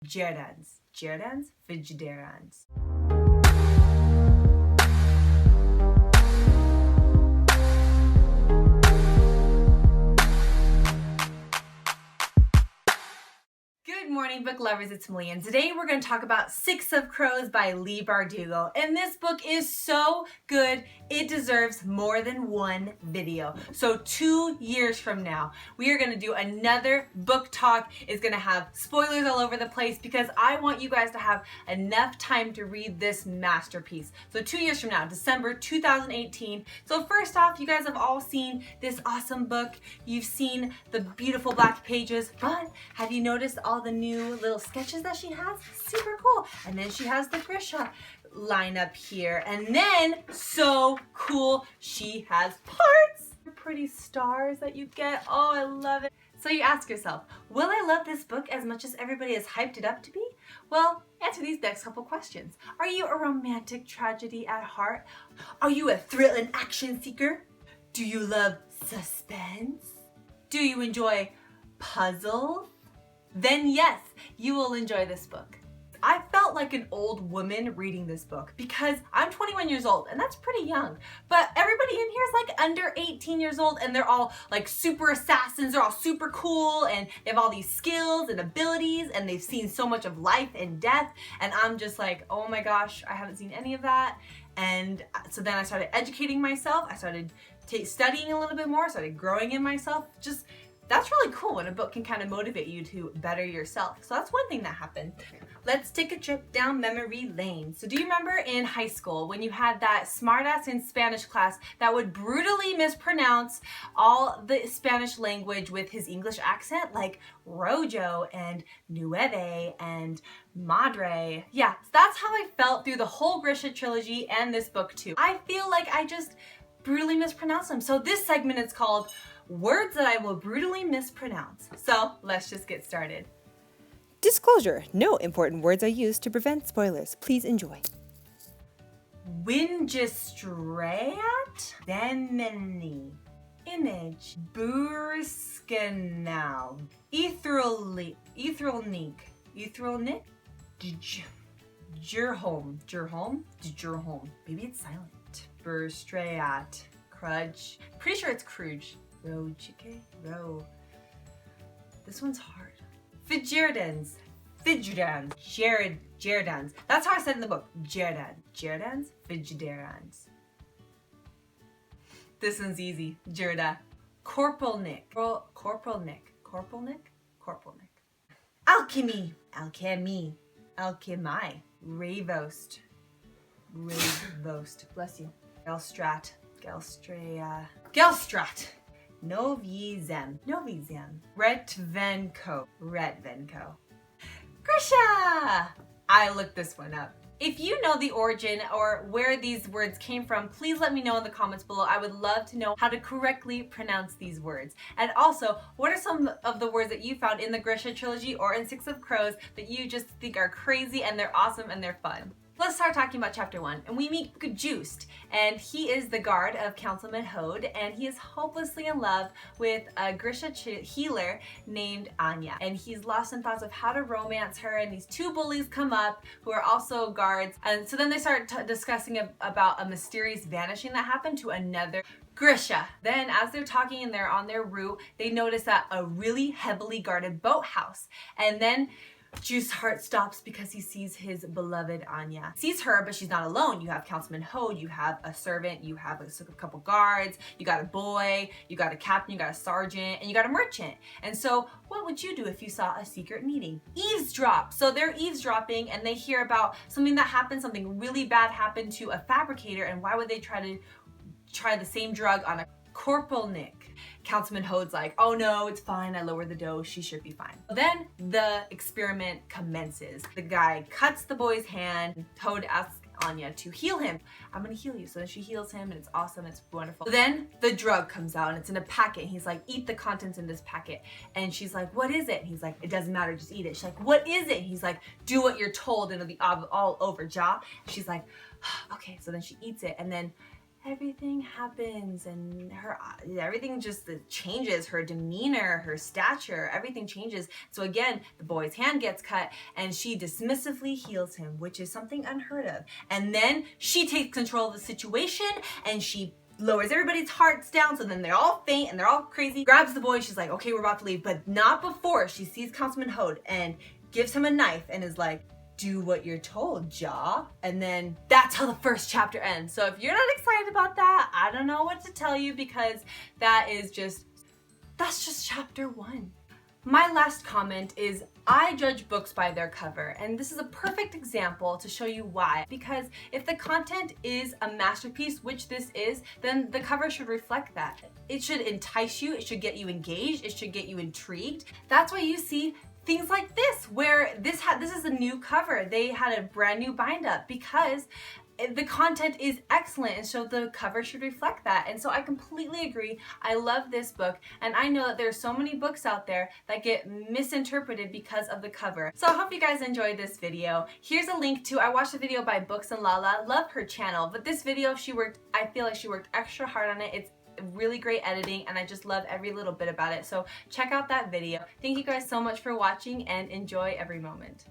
Jerdans. Jerdans, Fidgedarans. Good morning, book lovers. It's Leigh, and today we're going to talk about Six of Crows by Leigh Bardugo. And this book is so good, it deserves more than one video. So 2 years from now, we are going to do another book talk. It's going to have spoilers all over the place because I want you guys to have enough time to read this masterpiece. So 2 years from now, December 2018. So first off, you guys have all seen this awesome book. You've seen the beautiful black pages, but have you noticed all the new little sketches that she has? Super cool. And then she has the Grisha line up here. And then, so cool, she has parts. Pretty stars that you get. Oh, I love it. So you ask yourself, will I love this book as much as everybody has hyped it up to be? Well, answer these next couple questions. Are you a romantic tragedy at heart? Are you a thrill and action seeker? Do you love suspense? Do you enjoy puzzles? Then yes, you will enjoy this book. I felt like an old woman reading this book because I'm 21 years old and that's pretty young. But everybody in here is like under 18 years old and they're all like super assassins, they're all super cool and they have all these skills and abilities and they've seen so much of life and death. And I'm just like, oh my gosh, I haven't seen any of that. And so then I started educating myself. I started studying a little bit more, started growing in myself. Just that's really cool when a book can kind of motivate you to better yourself. So that's one thing that happened. Let's take a trip down memory lane. So do you remember in high school when you had that smartass in Spanish class that would brutally mispronounce all the Spanish language with his English accent, like rojo and nueve and madre? Yeah, that's how I felt through the whole Grisha trilogy and this book too. I feel like I just brutally mispronounced them. So this segment is called Words That I Will Brutally Mispronounce. So let's just get started. Disclosure: no important words are used to prevent spoilers. Please enjoy. Wingistrate, Donnelly, Image, Burskenau, Ethrolnik, Jurholm, maybe it's silent. Burstrayat, Crudge, pretty sure it's Cruge. This one's hard. Fidgedarans. Jerdans. That's how I said in the book. Jerdans, Fidgedarans. This one's easy. Jerda. Corporalnik. Alchemy. Alchemy. Ravost. Bless you. Gelstrat. Novizem. Retvenko. Grisha! I looked this one up. If you know the origin or where these words came from, please let me know in the comments below. I would love to know how to correctly pronounce these words. And also, what are some of the words that you found in the Grisha trilogy or in Six of Crows that you just think are crazy and they're awesome and they're fun? Let's start talking about chapter 1, and we meet Juiced, and he is the guard of Councilman Hode, and he is hopelessly in love with a Grisha healer named Anya, and he's lost in thoughts of how to romance her, and these two bullies come up who are also guards, and so then they start discussing about a mysterious vanishing that happened to another Grisha. Then as they're talking and they're on their route, they notice that a really heavily guarded boathouse, and then Juice's heart stops because he sees his beloved Anya. Sees her, but she's not alone. You have Councilman Hode, you have a servant, you have a couple guards, you got a boy, you got a captain, you got a sergeant, and you got a merchant. And so what would you do if you saw a secret meeting? Eavesdrop. So they're eavesdropping and they hear about something that happened, something really bad happened to a fabricator, and why would they try the same drug on a Corporalnik? Councilman Hode's like, oh no, it's fine, I lowered the dose, she should be fine. Then the experiment commences. The guy cuts the boy's hand. Hode asks Anya to heal him. I'm gonna heal you. So then she heals him and it's awesome, it's wonderful. Then the drug comes out and it's in a packet. And he's like, eat the contents in this packet. And she's like, what is it? And he's like, it doesn't matter, just eat it. She's like, what is it? And he's like, do what you're told and it'll be all over, Ja. And she's like, okay. So then she eats it and then everything happens and everything just changes. Her demeanor, her stature, everything changes. So again, the boy's hand gets cut and she dismissively heals him, which is something unheard of. And then she takes control of the situation and she lowers everybody's hearts down, so then they all faint and they're all crazy, grabs the boy, she's like, okay, we're about to leave, but not before she sees Councilman Hode and gives him a knife and is like, do what you're told, Ja. And then that's how the first chapter ends. So if you're not excited about that, I don't know what to tell you, because that's just chapter 1. My last comment is, I judge books by their cover, and this is a perfect example to show you why. Because if the content is a masterpiece, which this is, then the cover should reflect that. It should entice you, it should get you engaged, it should get you intrigued. That's why you see things like this, where this is a new cover. They had a brand new bind up because the content is excellent, and so the cover should reflect that. And so I completely agree. I love this book, and I know that there's so many books out there that get misinterpreted because of the cover. So I hope you guys enjoyed this video. Here's a link to, I watched a video by Books and Lala. Love her channel, but this video, I feel like she worked extra hard on it. It's really great editing, and I just love every little bit about it. So check out that video. Thank you guys so much for watching, and enjoy every moment.